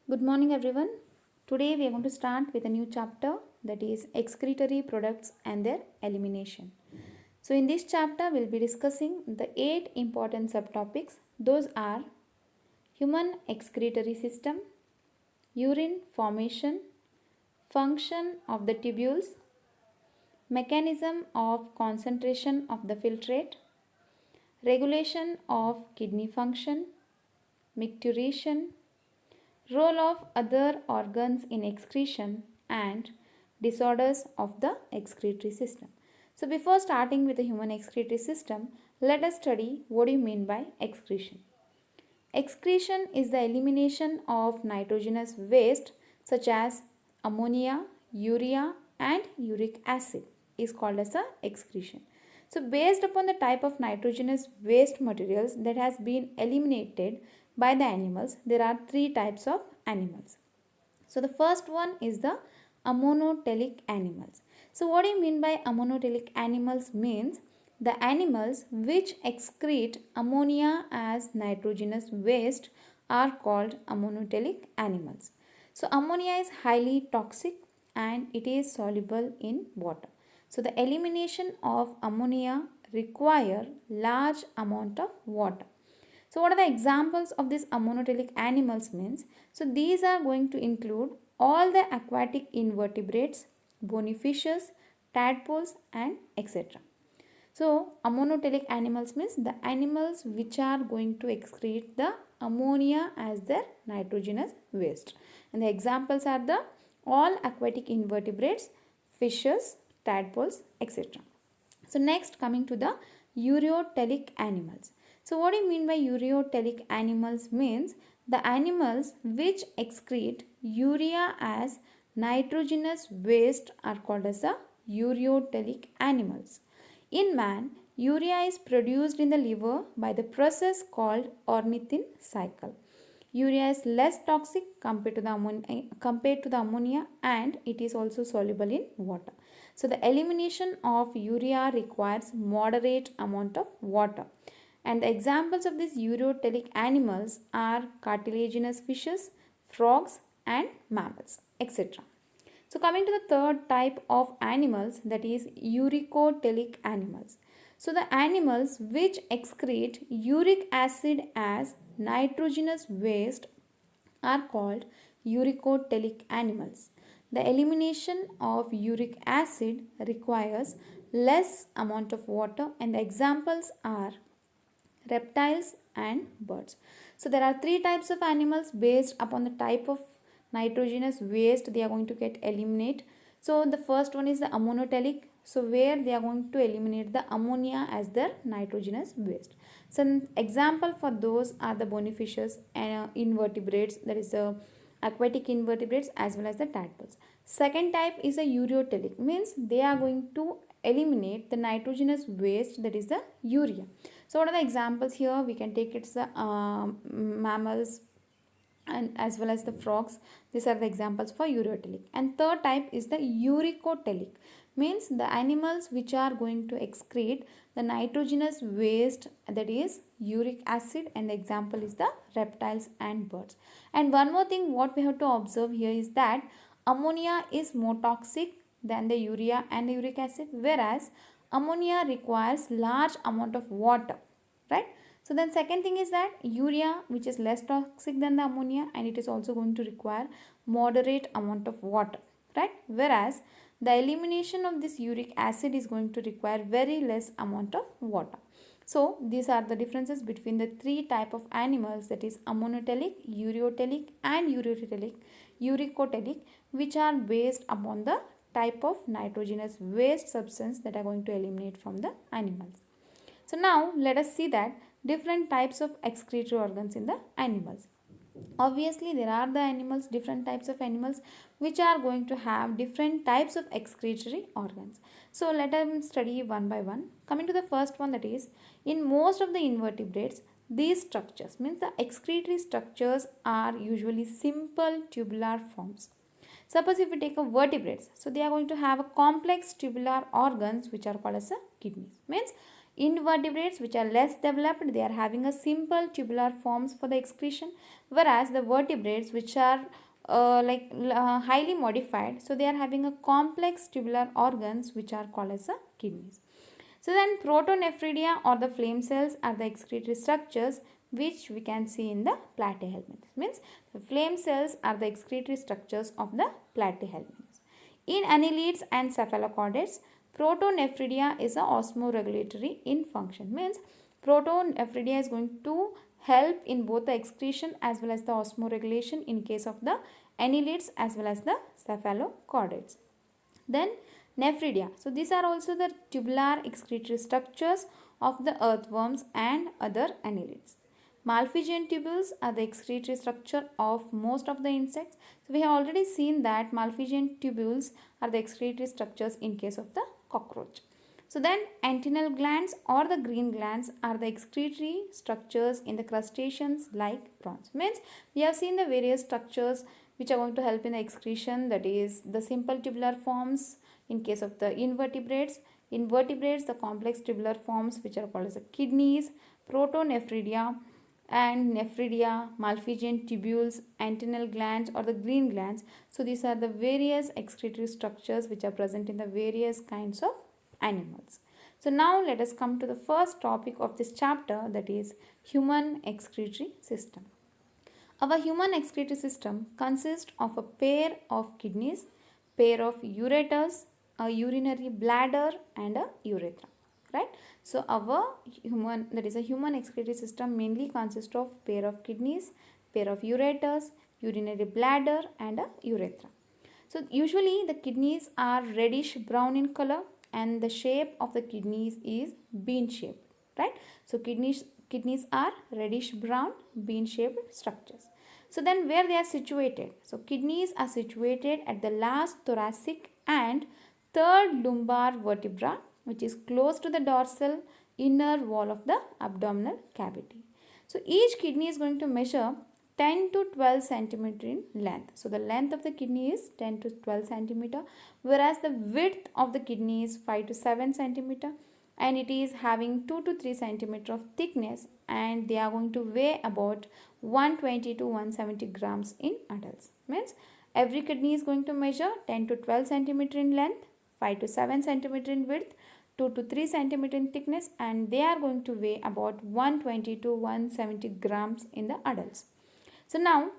Good morning, everyone. Today we are going to start with a new chapter, that is excretory products and their elimination. So, in this chapter, we'll be discussing the 8 important subtopics. Those are human excretory system, urine formation, function of the tubules, mechanism of concentration of the filtrate, regulation of kidney function, micturition, role of other organs in excretion, and disorders of the excretory system. So before starting with the human excretory system, let us study what do you mean by excretion. Excretion is the elimination of nitrogenous waste such as ammonia, urea and uric acid is called as a excretion. So based upon the type of nitrogenous waste materials that has been eliminated by the animals, there are three types of animals. So the first one is the ammonotelic animals. So what do you mean by ammonotelic animals means the animals which excrete ammonia as nitrogenous waste are called ammonotelic animals. So ammonia is highly toxic and it is soluble in water. So the elimination of ammonia require large amount of water. So what are the examples of these ammonotelic animals means? So these are going to include all the aquatic invertebrates, bony fishes, tadpoles and etc. So ammonotelic animals means the animals which are going to excrete the ammonia as their nitrogenous waste. And the examples are the all aquatic invertebrates, fishes, tadpoles, etc. So next coming to the ureotelic animals. So what do you mean by ureotelic animals means the animals which excrete urea as nitrogenous waste are called as the ureotelic animals. In man, urea is produced in the liver by the process called ornithine cycle. Urea is less toxic compared to the ammonia and it is also soluble in water. So the elimination of urea requires moderate amount of water. And the examples of these ureotelic animals are cartilaginous fishes, frogs and mammals, etc. So coming to the third type of animals, that is uricotelic animals. So the animals which excrete uric acid as nitrogenous waste are called uricotelic animals. The elimination of uric acid requires less amount of water and the examples are reptiles and birds. So there are three types of animals based upon the type of nitrogenous waste they are going to get eliminate. So the first one is the ammonotelic, so where they are going to eliminate the ammonia as their nitrogenous waste. Some example for those are the bony fishes and invertebrates, that is the aquatic invertebrates as well as the tadpoles. Second type is a ureotelic, means they are going to eliminate the nitrogenous waste, that is the urea. So what are the examples here? We can take it's the mammals and as well as the frogs. These are the examples for ureotelic. And third type is the uricotelic, means the animals which are going to excrete the nitrogenous waste, that is uric acid, and the example is the reptiles and birds. And one more thing what we have to observe here is that ammonia is more toxic than the urea and the uric acid, whereas ammonia requires large amount of water, right? So then second thing is that urea, which is less toxic than the ammonia and it is also going to require moderate amount of water, right? Whereas the elimination of this uric acid is going to require very less amount of water. So these are the differences between the three type of animals, that is ammonotelic, ureotelic and uricotelic, which are based upon the type of nitrogenous waste substance that are going to eliminate from the animals. So now let us see that different types of excretory organs in the animals. Obviously there are the animals, different types of animals which are going to have different types of excretory organs. So let us study one by one. Coming to the first one, that is in most of the invertebrates, these structures, means the excretory structures, are usually simple tubular forms. Suppose if we take a vertebrates, so they are going to have a complex tubular organs which are called as a kidneys. Means Invertebrates, which are less developed, they are having a simple tubular forms for the excretion, whereas the vertebrates, which are highly modified, so they are having a complex tubular organs which are called as the kidneys. So then protonephridia or the flame cells are the excretory structures which we can see in the platyhelminths. Means the flame cells are the excretory structures of the platyhelminths. In annelids and cephalochordates, protonephridia is a osmoregulatory in function. Means protonephridia is going to help in both the excretion as well as the osmoregulation in case of the annelids as well as the cephalochordates. Then nephridia. So these are also the tubular excretory structures of the earthworms and other annelids. Malpighian tubules are the excretory structure of most of the insects. So we have already seen that Malpighian tubules are the excretory structures in case of the cockroach. So then antennal glands or the green glands are the excretory structures in the crustaceans like prawns. Means we have seen the various structures which are going to help in the excretion, that is the simple tubular forms in case of the invertebrates. Invertebrates, the complex tubular forms which are called as the kidneys, protonephridia and nephridia, Malpighian tubules, antennal glands or the green glands. So these are the various excretory structures which are present in the various kinds of animals. So now let us come to the first topic of this chapter, that is human excretory system. Our human excretory system consists of a pair of kidneys, pair of ureters, a urinary bladder and a urethra. Right? So our human, that is a human excretory system, mainly consists of pair of kidneys, pair of ureters, urinary bladder and a urethra. So usually the kidneys are reddish brown in color and the shape of the kidneys is bean shaped, right? So kidneys are reddish brown bean shaped structures. So then where they are situated? So kidneys are situated at the last thoracic and third lumbar vertebra, which is close to the dorsal inner wall of the abdominal cavity. So each kidney is going to measure 10 to 12 centimeter in length. So the length of the kidney is 10 to 12 centimeter, whereas the width of the kidney is 5 to 7 centimeter, and it is having 2 to 3 centimeter of thickness, and they are going to weigh about 120 to 170 grams in adults. Means every kidney is going to measure 10 to 12 centimeter in length, 5 to 7 centimeter in width, 2 to 3 centimeter in thickness, and they are going to weigh about 120 to 170 grams in the adults. So now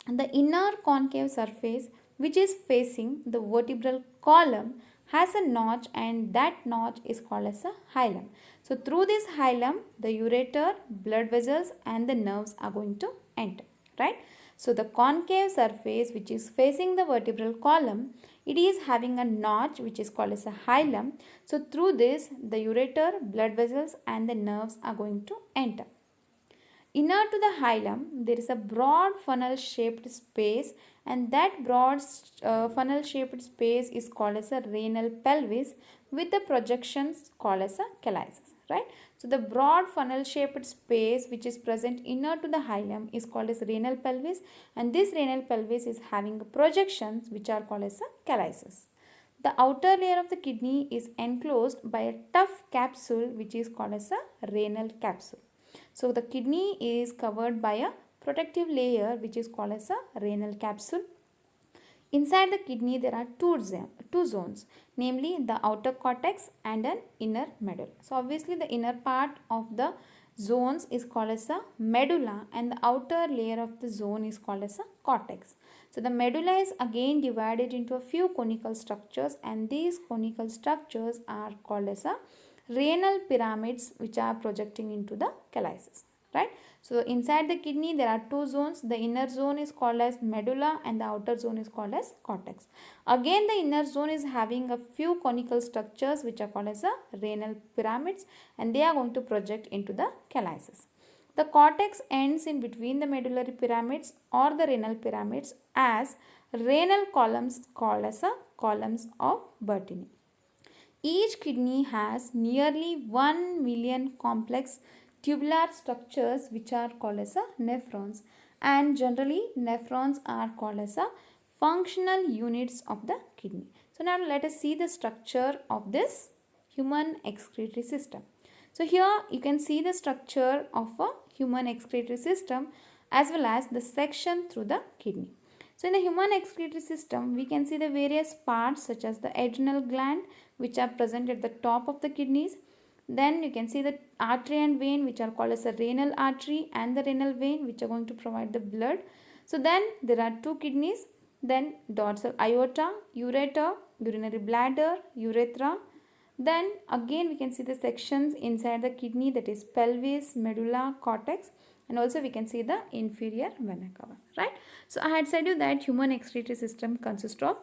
the inner concave surface, which is facing the vertebral column, has a notch, and that notch is called as a hilum. So through this hilum, the ureter, blood vessels and the nerves are going to enter, right? So the concave surface, which is facing the vertebral column, it is having a notch which is called as a hilum. So through this, the ureter, blood vessels and the nerves are going to enter. Inner to the hilum, there is a broad funnel shaped space, and that broad funnel shaped space is called as a renal pelvis with the projections called as a calyces, right? So the broad funnel shaped space which is present inner to the hilum is called as renal pelvis, and this renal pelvis is having projections which are called as a calyces. The outer layer of the kidney is enclosed by a tough capsule which is called as a renal capsule. So the kidney is covered by a protective layer which is called as a renal capsule. Inside the kidney there are two zones, namely the outer cortex and an inner medulla. So obviously the inner part of the zones is called as a medulla, and the outer layer of the zone is called as a cortex. So the medulla is again divided into a few conical structures, and these conical structures are called as a renal pyramids which are projecting into the calyces, right? So inside the kidney there are two zones. The inner zone is called as medulla and the outer zone is called as cortex. Again the inner zone is having a few conical structures which are called as a renal pyramids, and they are going to project into the calyces. The cortex ends in between the medullary pyramids or the renal pyramids as renal columns called as a columns of Bertini. Each kidney has nearly 1 million complex tubular structures which are called as nephrons, and generally nephrons are called as functional units of the kidney. So now let us see the structure of this human excretory system. So here you can see the structure of a human excretory system as well as the section through the kidney. So in the human excretory system, we can see the various parts such as the adrenal gland which are present at the top of the kidneys. Then you can see the artery and vein which are called as the renal artery and the renal vein which are going to provide the blood. So then there are two kidneys, then dorsal aorta, ureter, urinary bladder, urethra. Then again we can see the sections inside the kidney, that is pelvis, medulla, cortex, and also we can see the inferior vena cava, right? So I had said you that human excretory system consists of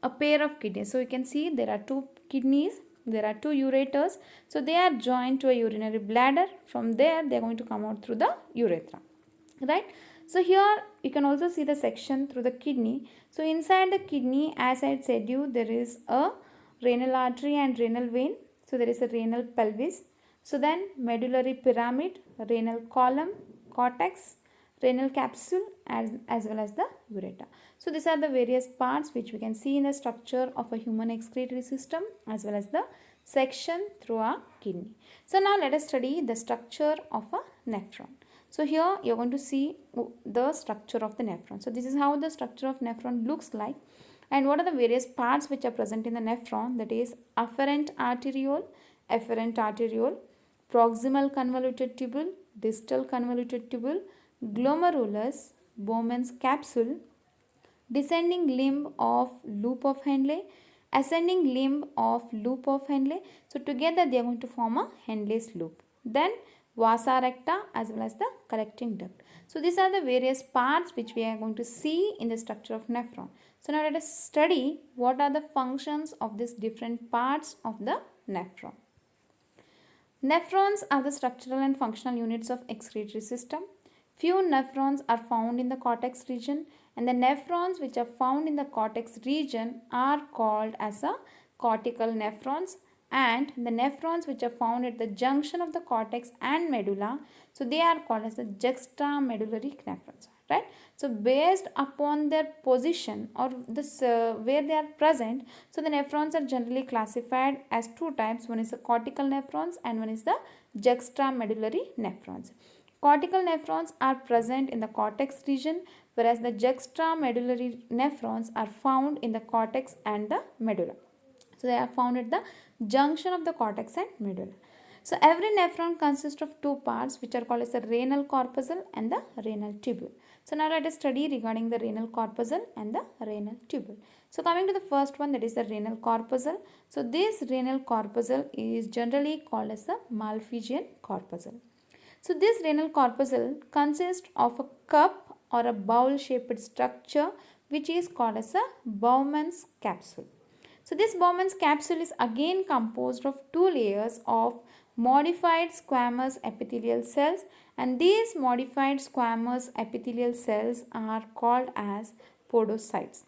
a pair of kidneys. So you can see there are two kidneys, there are two ureters. So they are joined to a urinary bladder. From there they are going to come out through the urethra, right? So here you can also see the section through the kidney. So inside the kidney, as I said you, there is a renal artery and renal vein. So there is a renal pelvis. So then medullary pyramid, renal column, cortex, renal capsule, as well as the ureter. So these are the various parts which we can see in the structure of a human excretory system as well as the section through our kidney. So now let us study the structure of a nephron. So here you are going to see the structure of the nephron. So this is how the structure of nephron looks like. And what are the various parts which are present in the nephron? That is afferent arteriole, proximal convoluted tubule, distal convoluted tubule, glomerulus, Bowman's capsule, descending limb of loop of Henle, ascending limb of loop of Henle. So together they are going to form a Henle's loop. Then vasa recta as well as the collecting duct. So these are the various parts which we are going to see in the structure of nephron. So now let us study what are the functions of these different parts of the nephron. Nephrons are the structural and functional units of excretory system. Few nephrons are found in the cortex region, and the nephrons which are found in the cortex region are called as a cortical nephrons, and the nephrons which are found at the junction of the cortex and medulla, so they are called as the juxtamedullary nephrons, right? So based upon their position or this where they are present, so the nephrons are generally classified as two types. One is the cortical nephrons and one is the juxtamedullary nephrons. Cortical nephrons are present in the cortex region, whereas the juxtamedullary nephrons are found in the cortex and the medulla. So they are found at the junction of the cortex and medulla. So every nephron consists of two parts which are called as the renal corpuscle and the renal tubule. So now let us study regarding the renal corpuscle and the renal tubule. So coming to the first one, that is the renal corpuscle. So this renal corpuscle is generally called as the Malpighian corpuscle. So this renal corpuscle consists of a cup or a bowl shaped structure which is called as a Bowman's capsule. So this Bowman's capsule is again composed of two layers of modified squamous epithelial cells, and these modified squamous epithelial cells are called as podocytes.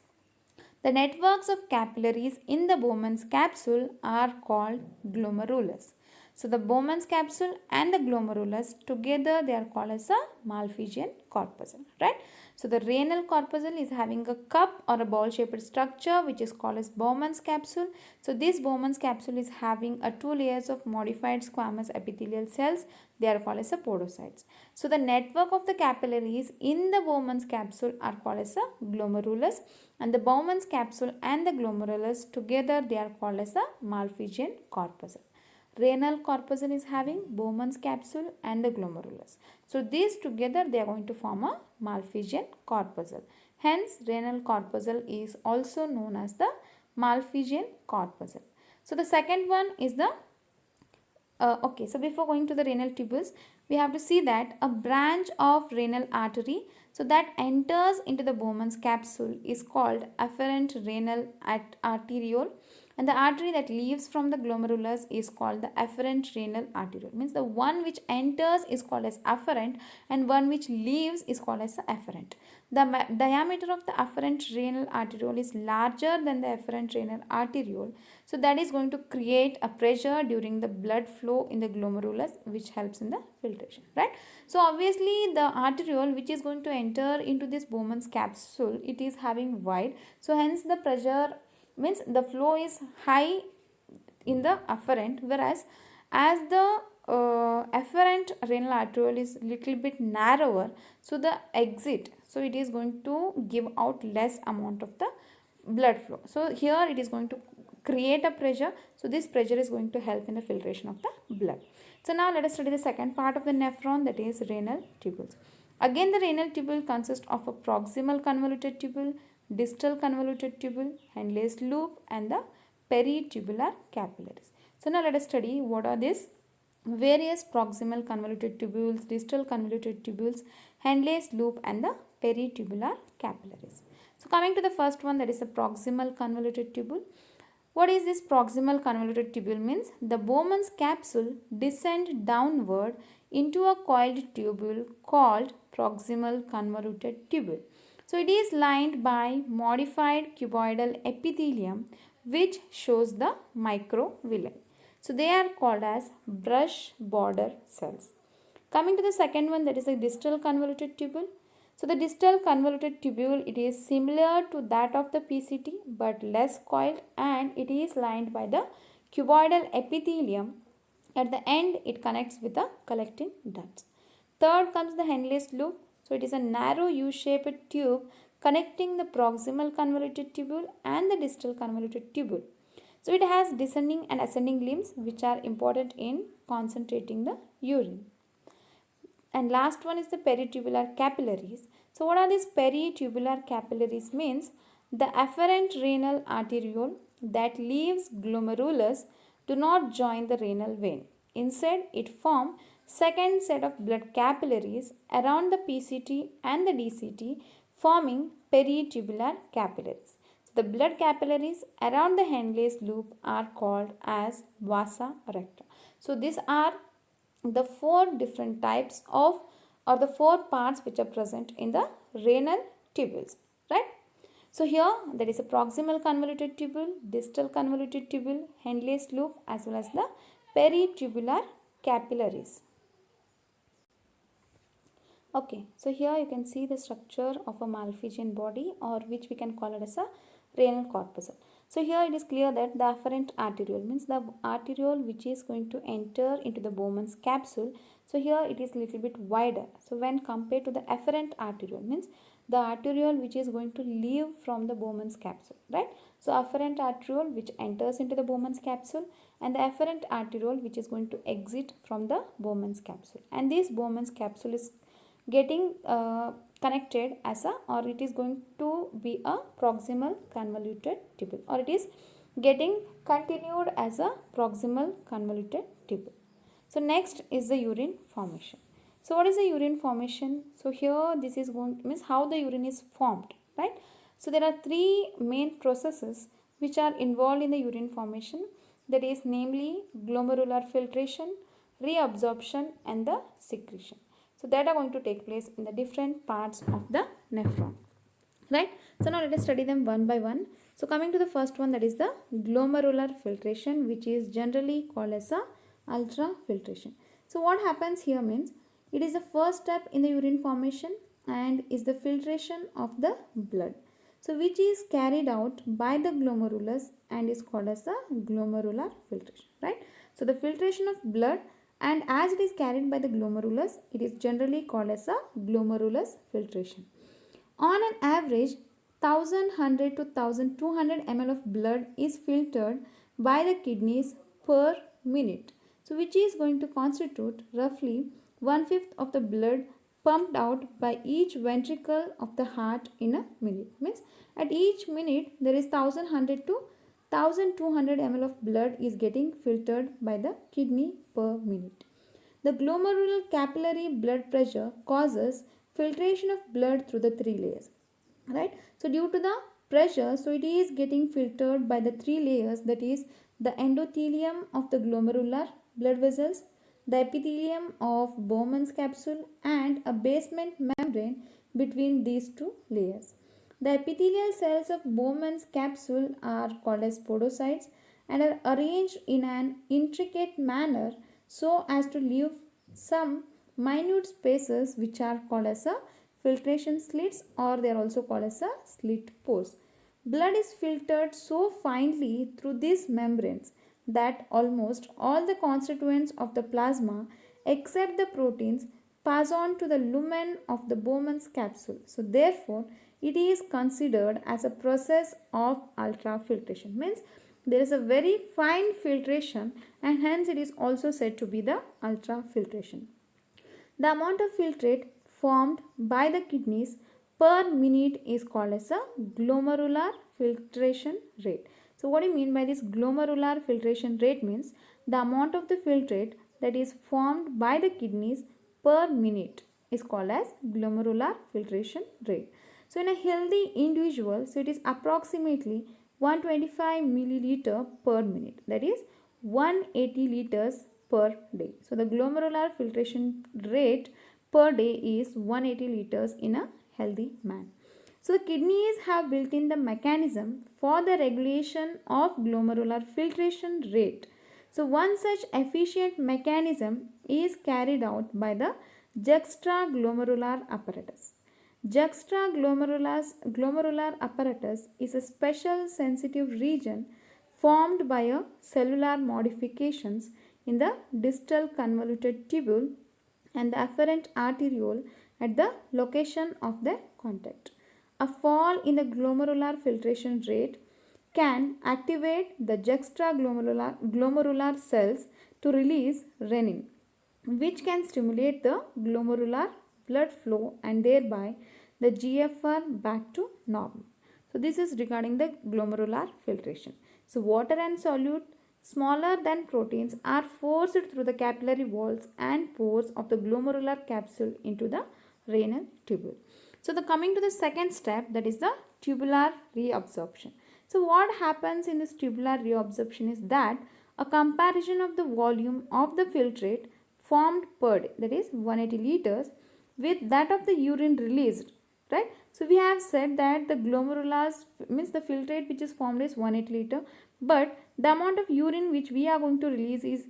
The networks of capillaries in the Bowman's capsule are called glomerulus. So the Bowman's capsule and the glomerulus together they are called as a Malpighian corpuscle, right? So the renal corpuscle is having a cup or a ball shaped structure which is called as Bowman's capsule. So this Bowman's capsule is having a two layers of modified squamous epithelial cells. They are called as a podocytes. So the network of the capillaries in the Bowman's capsule are called as a glomerulus, and the Bowman's capsule and the glomerulus together they are called as a Malpighian corpuscle. Renal corpuscle is having Bowman's capsule and the glomerulus. So these together they are going to form a Malpighian corpuscle. Hence renal corpuscle is also known as the Malpighian corpuscle. So the second one is the okay, so before going to the renal tubules, we have to see that a branch of renal artery, so that enters into the Bowman's capsule is called afferent renal arteriole, and the artery that leaves from the glomerulus is called the afferent renal arteriole. Means the one which enters is called as afferent and one which leaves is called as the afferent. The diameter of the afferent renal arteriole is larger than the afferent renal arteriole. So that is going to create a pressure during the blood flow in the glomerulus which helps in the filtration, right? So obviously the arteriole which is going to enter into this Bowman's capsule, it is having wide. So hence the pressure means the flow is high in the afferent, whereas as the afferent renal arteriole is little bit narrower, so the exit, so it is going to give out less amount of the blood flow. So here it is going to create a pressure, so this pressure is going to help in the filtration of the blood. So now let us study the second part of the nephron, that is renal tubules. Again, the renal tubule consists of a proximal convoluted tubule, distal convoluted tubule, Henle's loop, and the peritubular capillaries. So now let us study what are these various proximal convoluted tubules, distal convoluted tubules, Henle's loop, and the peritubular capillaries. So coming to the first one, that is a proximal convoluted tubule. What is this proximal convoluted tubule means? The Bowman's capsule descends downward into a coiled tubule called proximal convoluted tubule. So it is lined by modified cuboidal epithelium which shows the microvilli. So they are called as brush border cells. Coming to the second one, that is a distal convoluted tubule. So the distal convoluted tubule, it is similar to that of the PCT but less coiled, and it is lined by the cuboidal epithelium. At the end, it connects with the collecting ducts. Third comes the Henle's loop. So it is a narrow U-shaped tube connecting the proximal convoluted tubule and the distal convoluted tubule. So it has descending and ascending limbs which are important in concentrating the urine. And last one is the peritubular capillaries. So what are these peritubular capillaries means? The afferent renal arteriole that leaves glomerulus do not join the renal vein. Instead, it forms second set of blood capillaries around the PCT and the DCT, forming peritubular capillaries. So the blood capillaries around the Henle's loop are called as vasa recta. So these are the four different types of, or the four parts which are present in the renal tubules, right? So here there is a proximal convoluted tubule, distal convoluted tubule, Henle's loop, as well as the peritubular capillaries. Okay, so here you can see the structure of a Malpighian body, or which we can call it as a renal corpuscle. So here it is clear that the afferent arteriole means the arteriole which is going to enter into the Bowman's capsule. So here it is little bit wider. So when compared to the afferent arteriole means the arteriole which is going to leave from the Bowman's capsule, right? So afferent arteriole which enters into the Bowman's capsule, and the afferent arteriole which is going to exit from the Bowman's capsule. And this Bowman's capsule is getting connected as a, or it is going to be a proximal convoluted tubule, or it is getting continued as a proximal convoluted tubule. So next is the urine formation. So what is the urine formation? So here this is going to means how the urine is formed, right? So there are three main processes which are involved in the urine formation, that is namely glomerular filtration, reabsorption, and the secretion. So that are going to take place in the different parts of the nephron, right? So now let us study them one by one. So coming to the first one, that is the glomerular filtration, which is generally called as a ultrafiltration. So what happens here means it is the first step in the urine formation and is the filtration of the blood. So which is carried out by the glomerulus and is called as the glomerular filtration, right? So the filtration of blood, and as it is carried by the glomerulus, it is generally called as a glomerulus filtration. On an average, 1100 to 1200 ml of blood is filtered by the kidneys per minute. So which is going to constitute roughly 1/5 of the blood pumped out by each ventricle of the heart in a minute. Means at each minute there is 1100 to 1200 ml of blood is getting filtered by the kidney per minute. The glomerular capillary blood pressure causes filtration of blood through the three layers, right? So due to the pressure, so it is getting filtered by the three layers, that is the endothelium of the glomerular blood vessels, the epithelium of Bowman's capsule, and a basement membrane between these two layers. The epithelial cells of Bowman's capsule are called as podocytes and are arranged in an intricate manner so as to leave some minute spaces which are called as a filtration slits, or they are also called as a slit pores. Blood is filtered so finely through these membranes that almost all the constituents of the plasma except the proteins pass on to the lumen of the Bowman's capsule. So therefore, it is considered as a process of ultrafiltration. Means there is a very fine filtration and hence it is also said to be the ultrafiltration. The amount of filtrate formed by the kidneys per minute is called as a glomerular filtration rate. So what do you mean by this glomerular filtration rate? Means the amount of the filtrate that is formed by the kidneys per minute is called as glomerular filtration rate. So in a healthy individual, so it is approximately 125 milliliter per minute, that is 180 liters per day. So the glomerular filtration rate per day is 180 liters in a healthy man. So the kidneys have built in the mechanism for the regulation of glomerular filtration rate. So one such efficient mechanism is carried out by the juxtaglomerular apparatus. Juxtaglomerular apparatus is a special sensitive region formed by a cellular modifications in the distal convoluted tubule and the afferent arteriole at the location of the contact. A fall in the glomerular filtration rate can activate the juxtaglomerular cells to release renin, which can stimulate the glomerular blood flow and thereby the GFR back to normal. So this is regarding the glomerular filtration. So water and solute smaller than proteins are forced through the capillary walls and pores of the glomerular capsule into the renal tubule. So the coming to the second step, that is the tubular reabsorption. So what happens in this tubular reabsorption is that a comparison of the volume of the filtrate formed per day, that is 180 liters, with that of the urine released, right? So we have said that the glomerulars means the filtrate which is formed is 180 liter, but the amount of urine which we are going to release is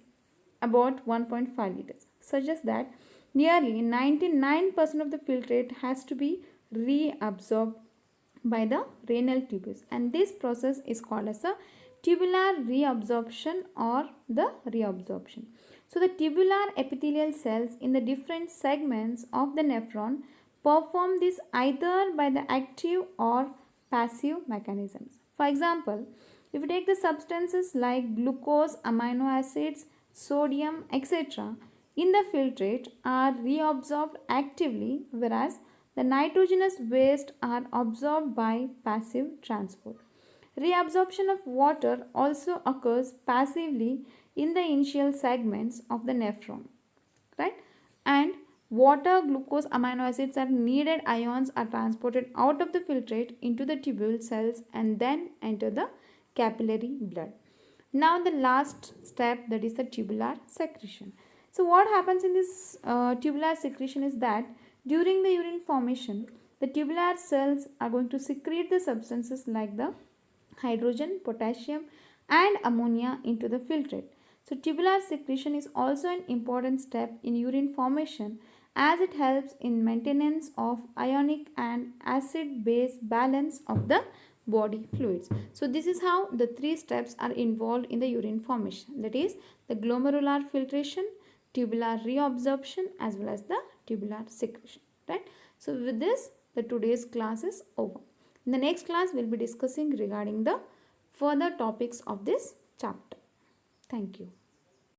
about 1.5 liters, suggests that nearly 99% of the filtrate has to be reabsorbed by the renal tubules, and this process is called as a tubular reabsorption or the reabsorption. So the tubular epithelial cells in the different segments of the nephron perform this either by the active or passive mechanisms. For example, if you take the substances like glucose, amino acids, sodium, etc. in the filtrate are reabsorbed actively, whereas the nitrogenous waste are absorbed by passive transport. Reabsorption of water also occurs passively in the initial segments of the nephron, right? And water, glucose, amino acids are needed ions are transported out of the filtrate into the tubule cells and then enter the capillary blood. Now the last step, that is the tubular secretion. So what happens in this tubular secretion is that during the urine formation, the tubular cells are going to secrete the substances like the hydrogen, potassium and ammonia into the filtrate. So tubular secretion is also an important step in urine formation as it helps in maintenance of ionic and acid-base balance of the body fluids. So this is how the three steps are involved in the urine formation, that is the glomerular filtration, tubular reabsorption as well as the tubular secretion, right? So with this, the today's class is over. In the next class, we'll be discussing regarding the further topics of this chapter. Thank you.